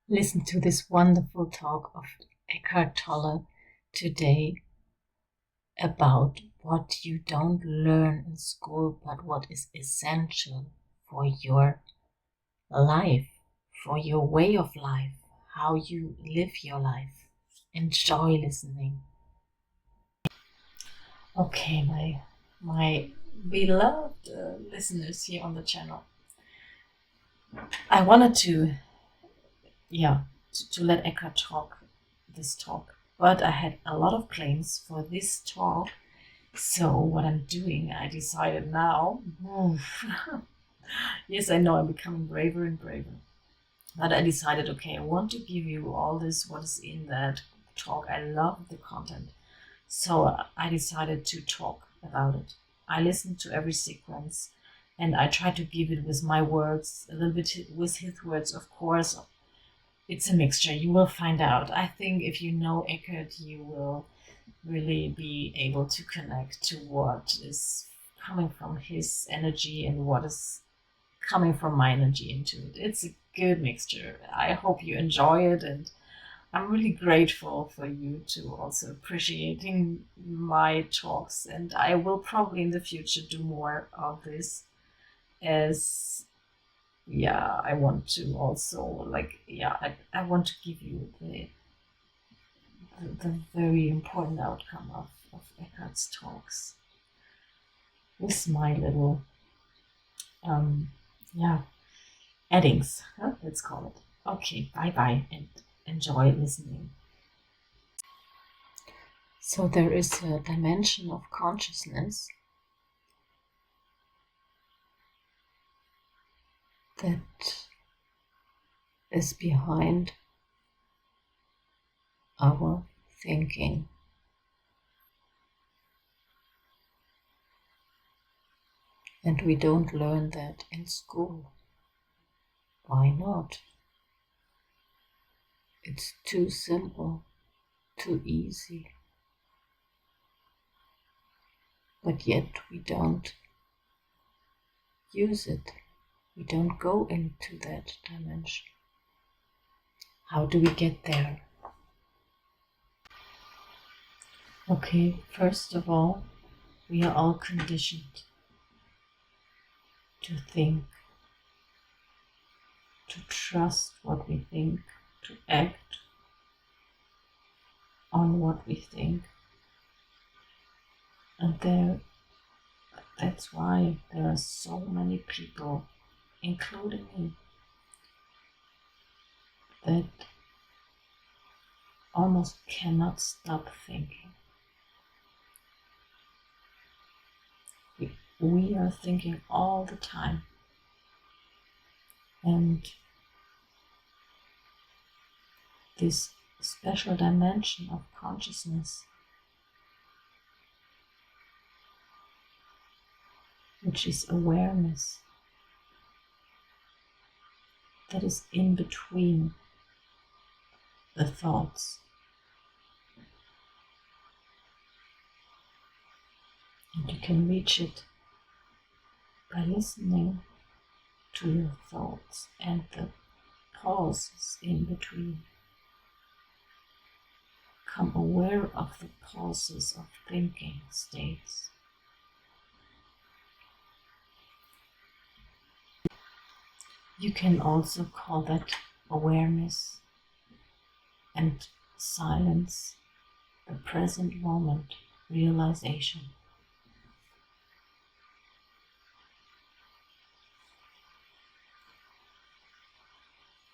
Listen to this wonderful talk of Eckhart Tolle today about what you don't learn in school, but what is essential for your life, for your way of life, how you live your life. Enjoy listening. Okay, my beloved listeners here on the channel. I wanted to let Eckhart talk this talk, but I had a lot of claims for this talk. So what I'm doing, I decided now. Yes, I know I'm becoming braver and braver, but I decided, okay, I want to give you all this what is in that talk. I love the content, so I decided to talk about it. I listened to every sequence, and I tried to give it with my words, a little bit with his words, of course. It's a mixture. You will find out. I think if you know Eckhart, you will really be able to connect to what is coming from his energy and what is coming from my energy into it. It's a good mixture. I hope you enjoy it, and I'm really grateful for you to also appreciating my talks, and I will probably in the future do more of this as I want to also I want to give you the very important outcome of Eckhart's talks with my little um yeah addings, let's call it. Okay, bye bye and enjoy listening. So there is a dimension of consciousness that is behind our thinking. And we don't learn that in school. Why not? It's too simple, too easy. But yet we don't use it. We don't go into that dimension. How do we get there? Okay, first of all, we are all conditioned to think, to trust what we think, to act on what we think. And that's why there are so many people, including me, that almost cannot stop thinking. We are thinking all the time. And this special dimension of consciousness, which is awareness, that is in between the thoughts. And you can reach it by listening to your thoughts and the pauses in between. Become aware of the pauses of thinking states. You can also call that awareness and silence, the present moment realization.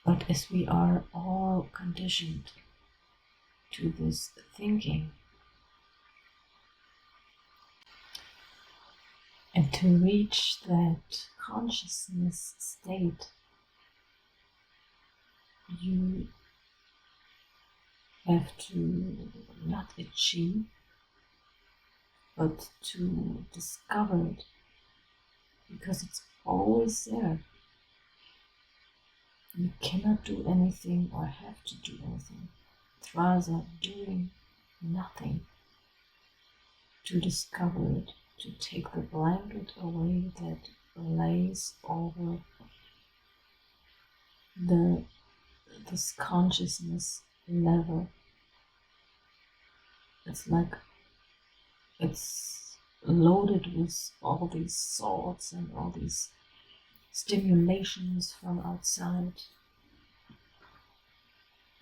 But as we are all conditioned to this thinking, and to reach that consciousness state, you have to not achieve, but to discover it, because it's always there. You cannot do anything or have to do anything. It's rather doing nothing to discover it, to take the blanket away that lays over the this consciousness level. It's like it's loaded with all these thoughts and all these stimulations from outside.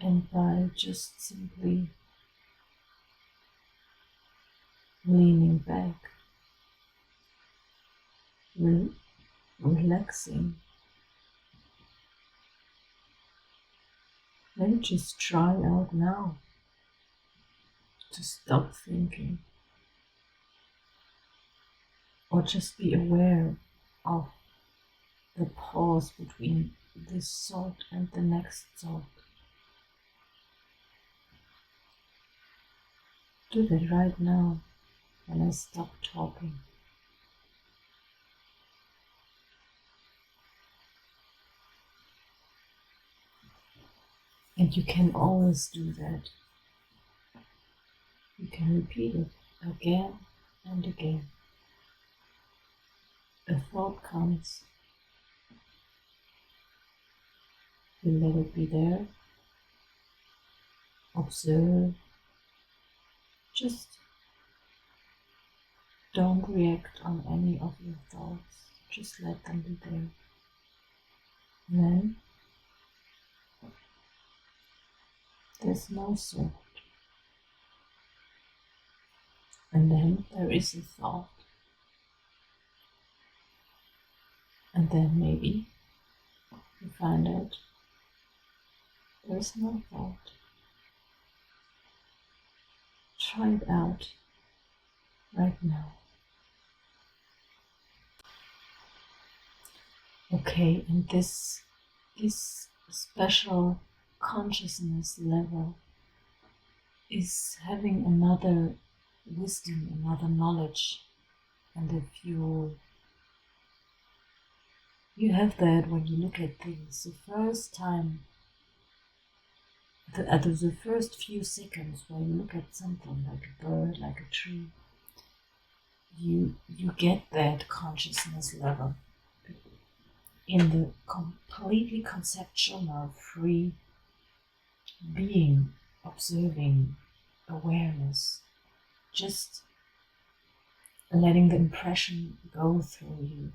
And by just simply leaning back, relaxing, then just try out now to stop thinking, or just be aware of the pause between this thought and the next thought. Do that right now when I stop talking. And you can always do that. You can repeat it again and again. A thought comes, you let it be there, observe, just don't react on any of your thoughts, just let them be there. And then there's no thought. And then there is a thought. And then maybe you find out there's no thought. Try it out right now. Okay, and this special consciousness level is having another wisdom, another knowledge, and if you have that when you look at things the first time, the first few seconds when you look at something like a bird, like a tree, you get that consciousness level in the completely conceptual, free being, observing, awareness, just letting the impression go through you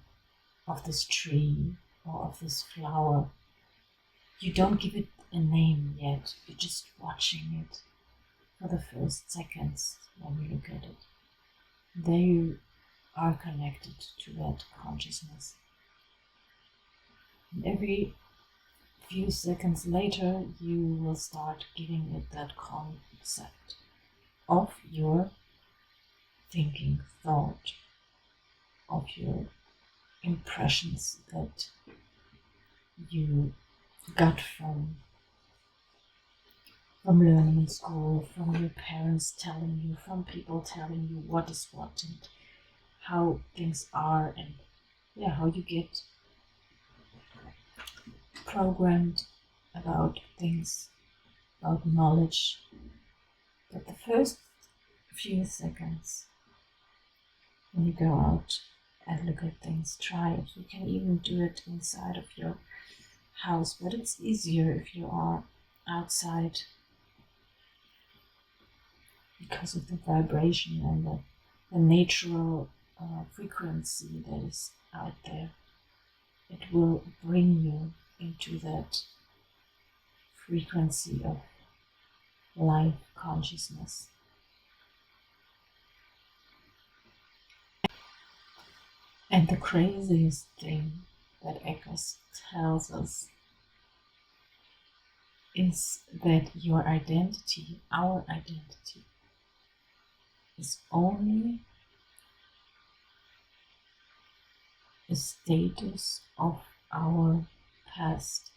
of this tree or of this flower. You don't give it a name yet, you're just watching it for the first seconds when you look at it. There you are connected to that consciousness. And every few seconds later, you will start giving it that concept of your thinking, thought, of your impressions that you got from learning in school, from your parents telling you, from people telling you what is what and how things are, and how you get programmed about things, about knowledge. But the first few seconds when you go out and look at things, try it. You can even do it inside of your house, but it's easier if you are outside because of the vibration and the natural frequency that is out there. It will bring you into that frequency of life consciousness. And the craziest thing that Eckhart tells us is that your identity, our identity, is only a status of our past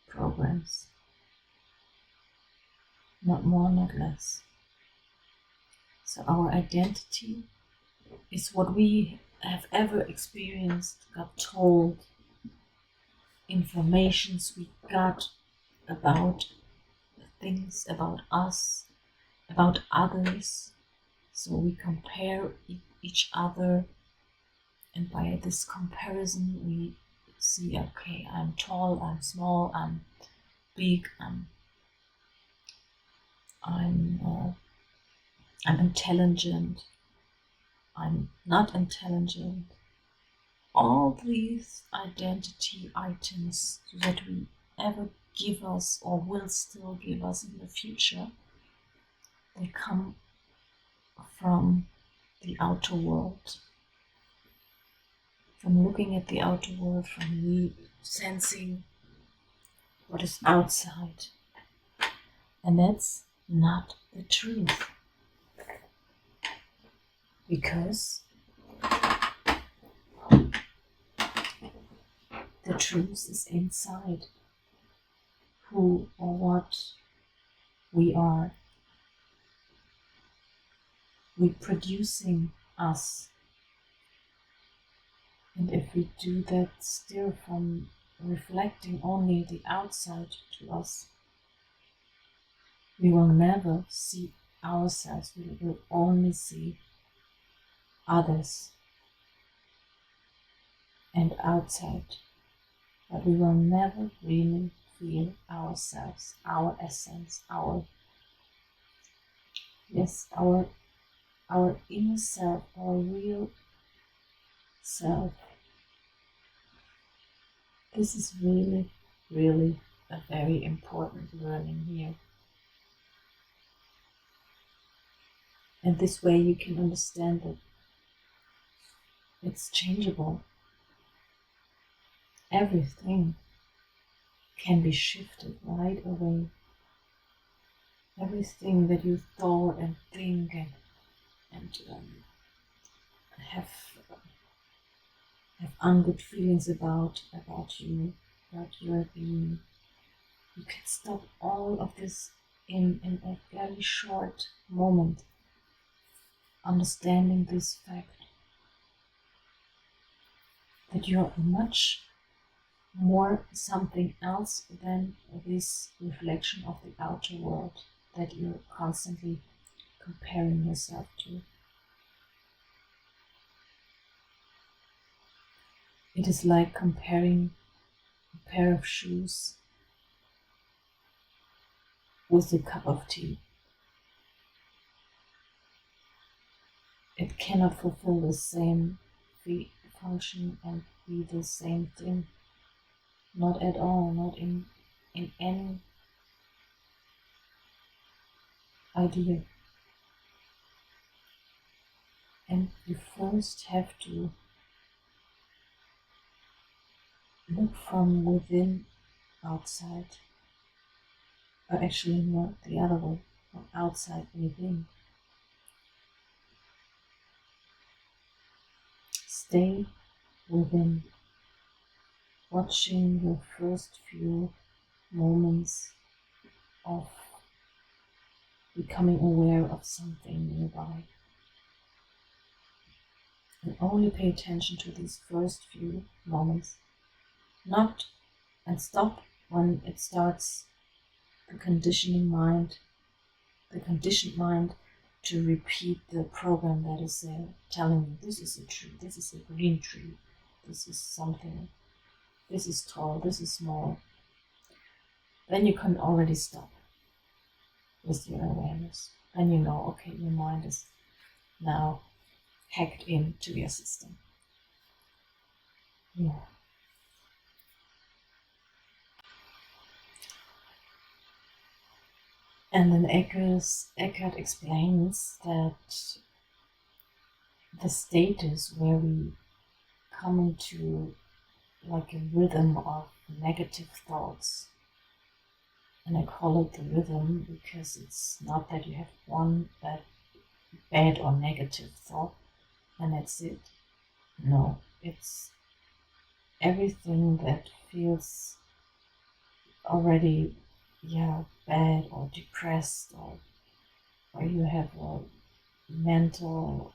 programs. Not more, not less. So our identity is what we have ever experienced, got told, informations we got about things, about us, about others. So we compare each other, and by this comparison we see, okay, I'm tall, I'm small, I'm big, I'm intelligent, I'm not intelligent. All these identity items that we ever give us or will still give us in the future, they come from the outer world, from looking at the outer world, from sensing what is outside. And that's not the truth. Because the truth is inside who or what we are. Reproducing us. And if we do that still from reflecting only the outside to us, we will never see ourselves, we will only see others and outside, but we will never really feel ourselves, our essence, our inner self, our real self. This is really, really a very important learning here. And this way you can understand that it's changeable. Everything can be shifted right away. Everything that you thought and think and have ungood feelings about you, about your being, you can stop all of this in a very short moment, understanding this fact that you're much more something else than this reflection of the outer world that you're constantly comparing yourself to. It is like comparing a pair of shoes with a cup of tea. It cannot fulfill the same function and be the same thing. Not at all, not in any idea. And you first have to look from within outside, or actually not the other way, from outside within. Stay within, watching your first few moments of becoming aware of something nearby. And only pay attention to these first few moments. And stop when it starts the conditioned mind to repeat the program that is there, telling you this is a tree, this is a green tree, this is something, this is tall, this is small. Then you can already stop with your awareness. Then you know, okay, your mind is now hacked into your system. Yeah. And then Eckhart explains that the status where we come into like a rhythm of negative thoughts, and I call it the rhythm because it's not that you have one bad or negative thought and that's it. No, it's everything that feels already bad or depressed, or you have a mental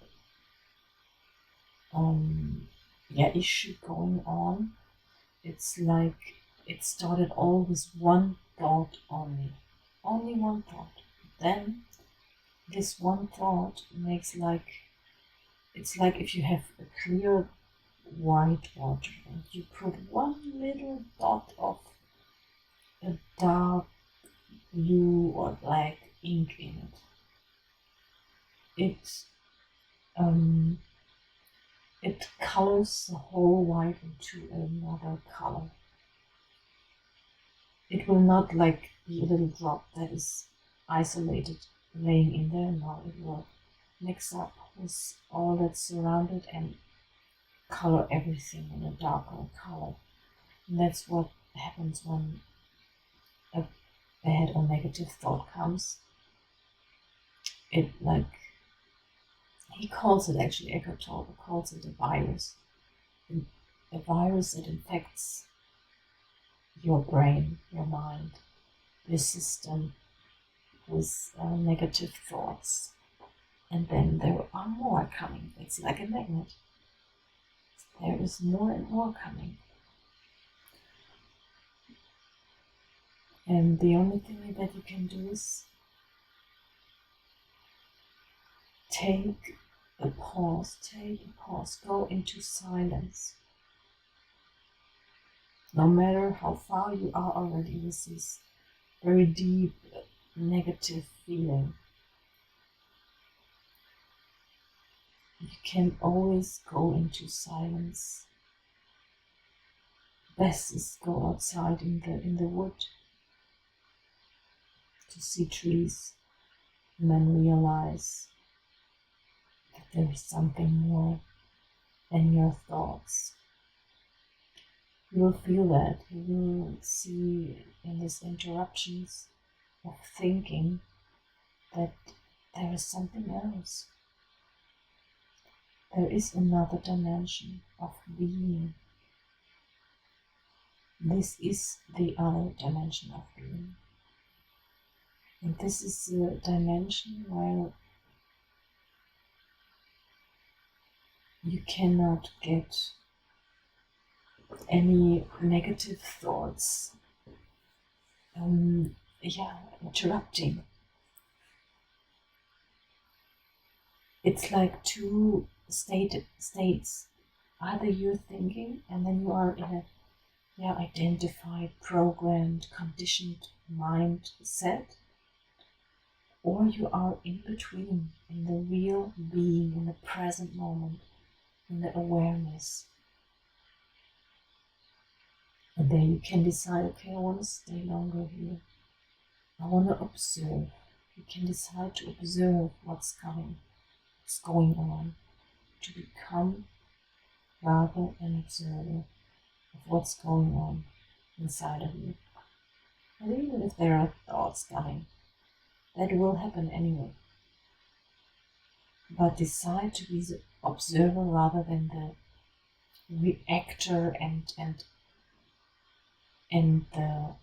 issue going on. It's like it started all with one thought only one thought. Then this one thought makes it's like if you have a clear white water and you put one little dot of a dark blue or black ink in it. It colors the whole white into another color. It will not like be a little drop that is isolated laying in there. No, it will mix up with all that's surrounded and color everything in a darker color. And that's what happens when a bad or negative thought comes. It like, he calls it actually, Eckhart calls it a virus. A virus that infects your brain, your mind, your system with negative thoughts. And then there are more coming. It's like a magnet. There is more and more coming. And the only thing that you can do is take a pause, go into silence. No matter how far you are already with this very deep negative feeling, you can always go into silence. Best is go outside in the wood to see trees and then realize that there is something more than your thoughts. You will feel that. You will see in these interruptions of thinking that there is something else. There is another dimension of being. This is the other dimension of being. And this is a dimension where you cannot get any negative thoughts interrupting. It's like two states. Either you're thinking and then you are in a identified, programmed, conditioned mindset, or you are in between, in the real being, in the present moment, in the awareness. And then you can decide, okay, I want to stay longer here. I want to observe. You can decide to observe what's coming, what's going on, to become rather an observer of what's going on inside of you. And even if there are thoughts coming, that will happen anyway. But decide to be the observer rather than the reactor and the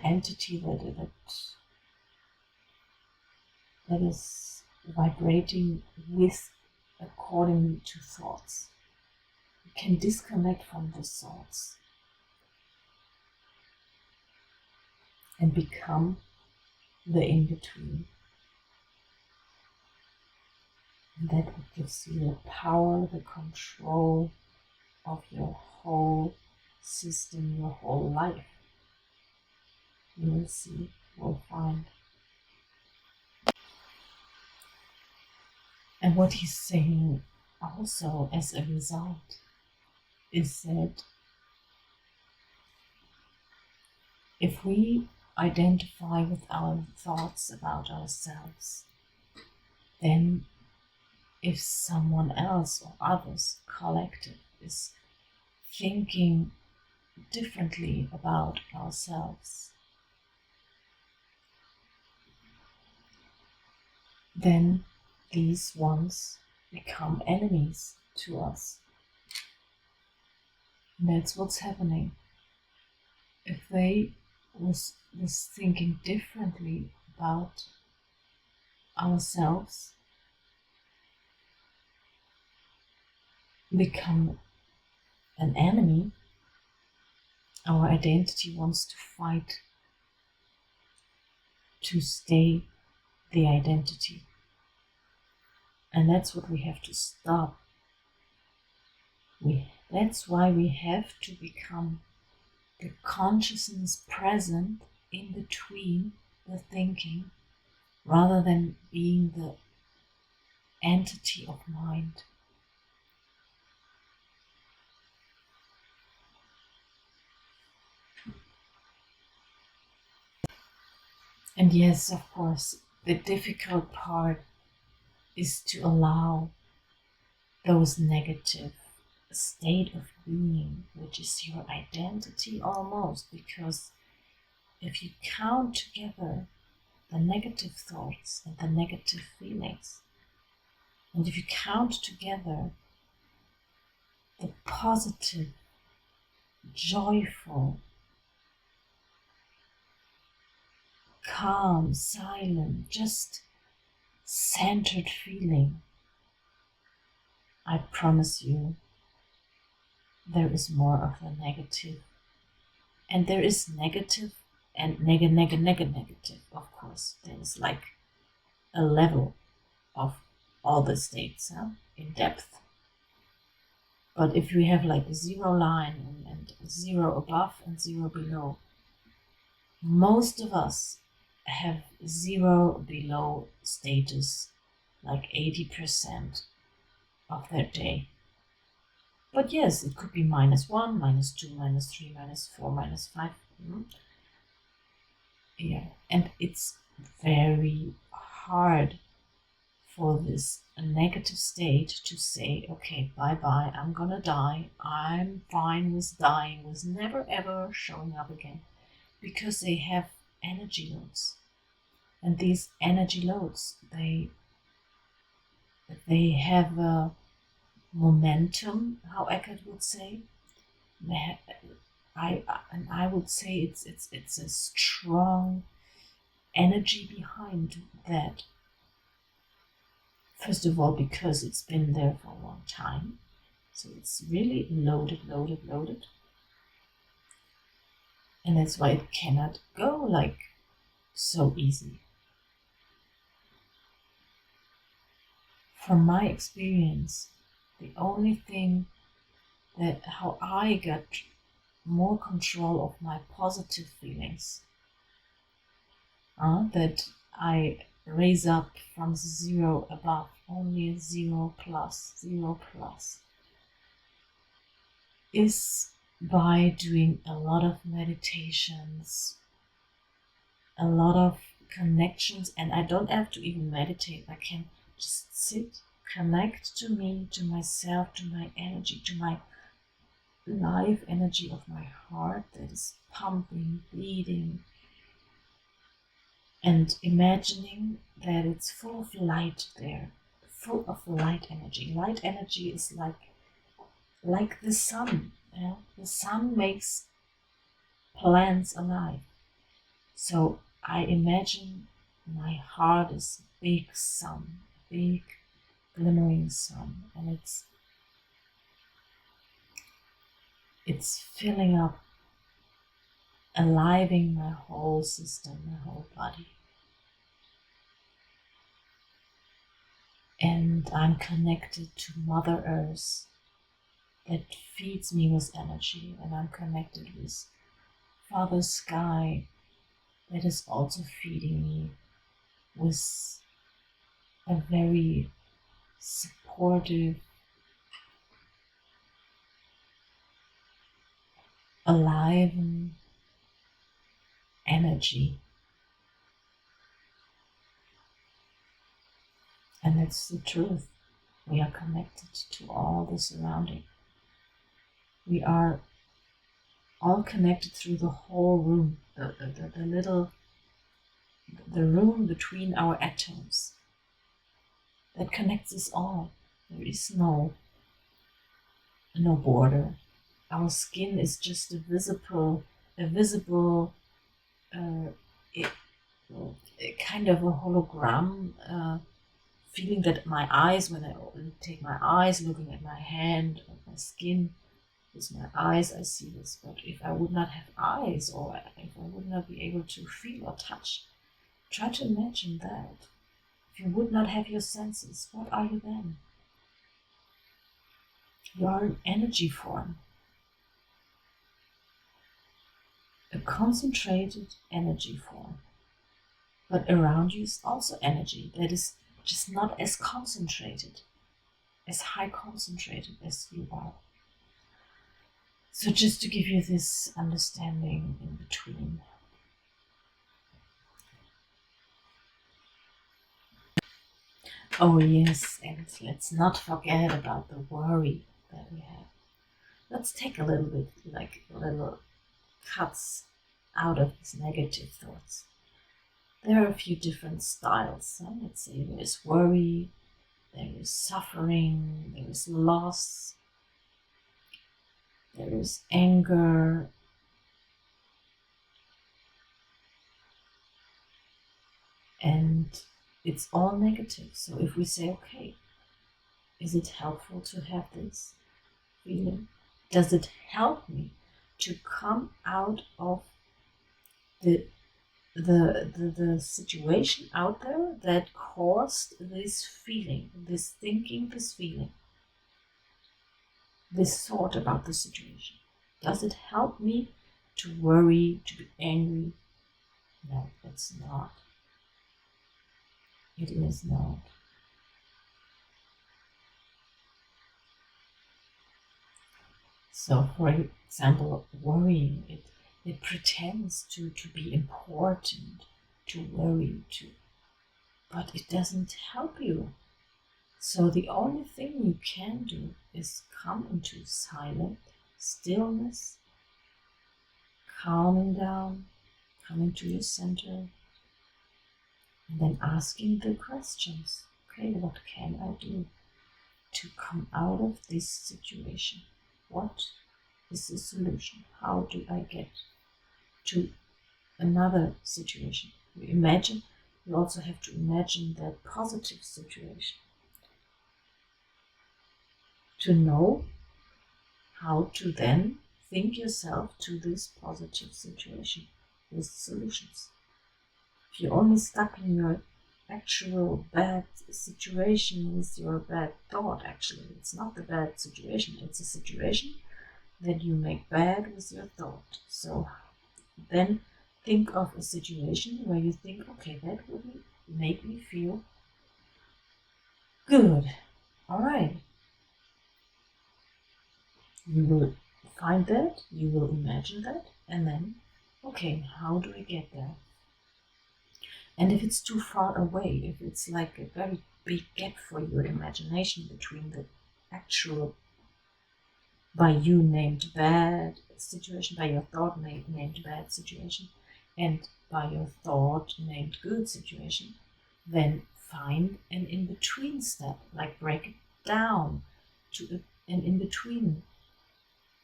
entity that is vibrating with according to thoughts. You can disconnect from the thoughts and become the in-between. And that gives you the power, the control of your whole system, your whole life. You will see, you will find. And what he's saying also as a result is that if we identify with our thoughts about ourselves, then if someone else or others, collective, is thinking differently about ourselves, then these ones become enemies to us. And that's what's happening. If they was thinking differently about ourselves, become an enemy, our identity wants to fight to stay the identity. And that's what we have to stop. That's why we have to become the consciousness present in between the thinking, rather than being the entity of mind. And yes, of course, the difficult part is to allow those negative state of being, which is your identity almost, because if you count together the negative thoughts and the negative feelings, and if you count together the positive, joyful, calm, silent, just centered feeling, I promise you, there is more of the negative. And there is negative and negative, of course. There's like a level of all the states, in depth. But if we have like a zero line and zero above and zero below, most of us have zero below status, like 80% of their day. But yes, it could be -1, -2, -3, -4, -5. Yeah, and it's very hard for this negative state to say, okay, bye-bye, I'm gonna die. I'm fine with dying, with never ever showing up again. Because they have energy loads. And these energy loads, they have a momentum, how Eckhart would say. I would say it's a strong energy behind that. First of all, because it's been there for a long time, so it's really loaded, and that's why it cannot go like so easy. From my experience, the only thing that how I got more control of my positive feelings, that I raise up from 0 above, only 0 plus, is by doing a lot of meditations, a lot of connections, and I don't have to even meditate. I can just sit, connect to me, to myself, to my energy, to my life energy of my heart that is pumping, beating, and imagining that it's full of light there, full of light energy. Light energy is like the sun. The sun makes plants alive. So I imagine my heart is a big sun, big glimmering sun, and it's filling up, aliving my whole system, my whole body. And I'm connected to Mother Earth that feeds me with energy, and I'm connected with Father Sky that is also feeding me with a very supportive, alive energy. And that's the truth. We are connected to all the surrounding. We are all connected through the whole room, the room between our atoms that connects us all. There is no border. Our skin is just a visible kind of a hologram, feeling that my eyes, when I take my eyes, looking at my hand, at my skin, with my eyes I see this. But if I would not have eyes, or if I would not be able to feel or touch, try to imagine that. If you would not have your senses, what are you then? You are an energy form. a concentrated energy form. But around you is also energy that is just not as concentrated, as high concentrated as you are. So just to give you this understanding in between. Oh yes, and let's not forget about the worry that we have. Let's take a little cuts out of these negative thoughts. There are a few different styles. Let's say there is worry, there is suffering, there is loss, there is anger, and it's all negative. So if we say, okay, is it helpful to have this feeling? Does it help me to come out of the situation out there that caused this feeling, this thinking, this feeling, this thought about the situation? Does it help me to worry, to be angry? No, it's not. It is not. So, for example, worrying, it pretends to be important, to worry, but it doesn't help you. So the only thing you can do is come into silent stillness, calming down, coming to your center, and then asking the questions. Okay, what can I do to come out of this situation? What is the solution? How do I get to another situation? You also have to imagine that positive situation to know how to then think yourself to this positive situation with solutions. If you're only stuck in your actual bad situation with your bad thought, actually, it's not the bad situation, it's a situation that you make bad with your thought. So then think of a situation where you think, okay, that would make me feel good. All right. You will find that, you will imagine that, and then, okay, how do I get there? And if it's too far away, if it's like a very big gap for your imagination between the actual, by you named bad situation, by your thought named bad situation, and by your thought named good situation, then find an in-between step, like break it down to an in-between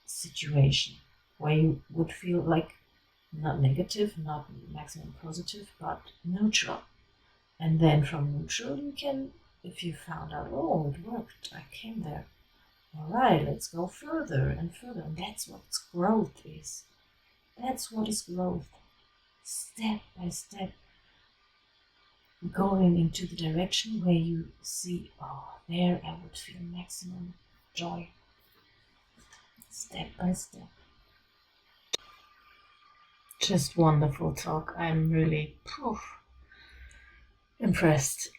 situation where you would feel like not negative, not maximum positive, but neutral. And then from neutral you can, if you found out, oh, it worked, I came there. All right, let's go further and further. And that's what growth is. That's what is growth. Step by step, going into the direction where you see, oh, there I would feel maximum joy. Step by step. Just wonderful talk. I'm really impressed.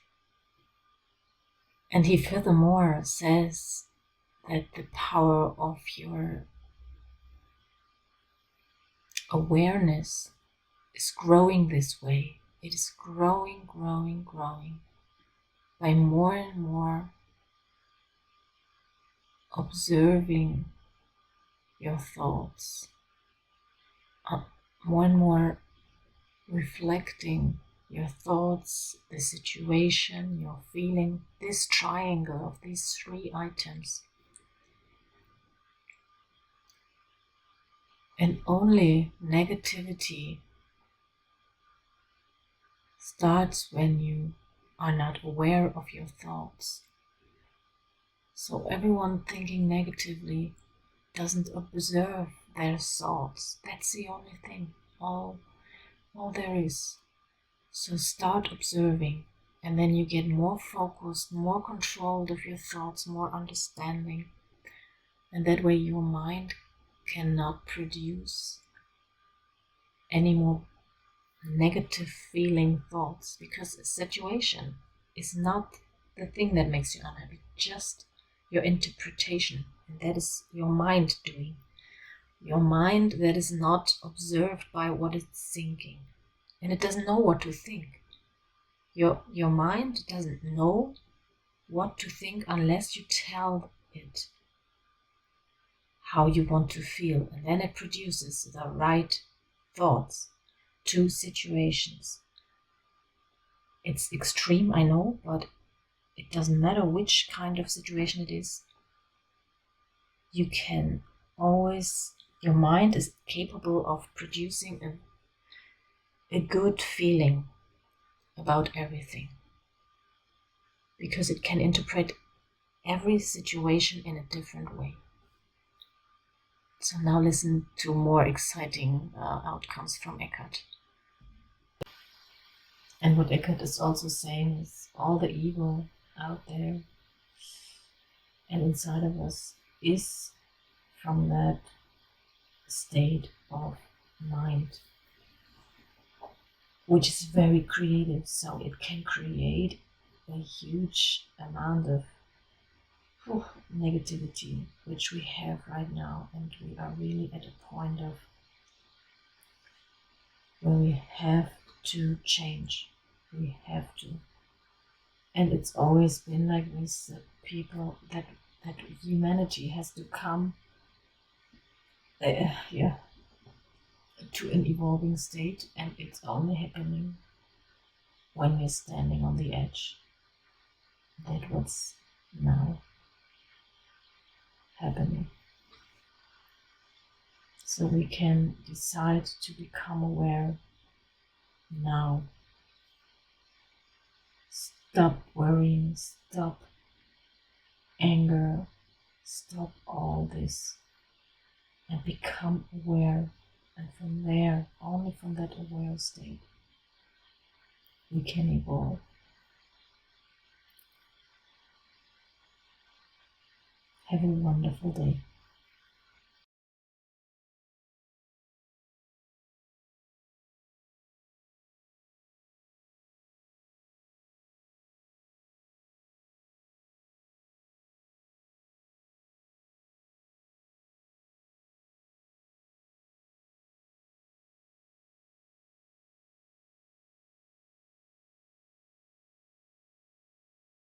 And he furthermore says that the power of your awareness is growing this way. It is growing by more and more observing your thoughts, more and more reflecting your thoughts, the situation, your feeling, this triangle of these three items. And only negativity starts when you are not aware of your thoughts. So everyone thinking negatively doesn't observe their thoughts. That's the only thing, all there is. So start observing, and then you get more focused, more controlled of your thoughts, more understanding. And that way your mind cannot produce any more negative feeling thoughts, because a situation is not the thing that makes you unhappy, just your interpretation, and that is your mind doing. Your mind that is not observed by what it's thinking, and it doesn't know what to think. Your mind doesn't know what to think unless you tell it how you want to feel, and then it produces the right thoughts to situations. It's extreme, I know, but it doesn't matter which kind of situation it is. You can always, your mind is capable of producing a good feeling about everything, because it can interpret every situation in a different way. So now listen to more exciting outcomes from Eckhart. And what Eckhart is also saying is all the evil out there and inside of us is from that state of mind, which is very creative. So it can create a huge amount of negativity, which we have right now, and we are really at a point of where we have to change. We have to. And it's always been like this, that people, that humanity has to come to an evolving state, and it's only happening when we're standing on the edge. That's what's now happening. So we can decide to become aware now. Stop worrying, stop anger, stop all this, and become aware. And from there, only from that aware state, we can evolve. Have a wonderful day.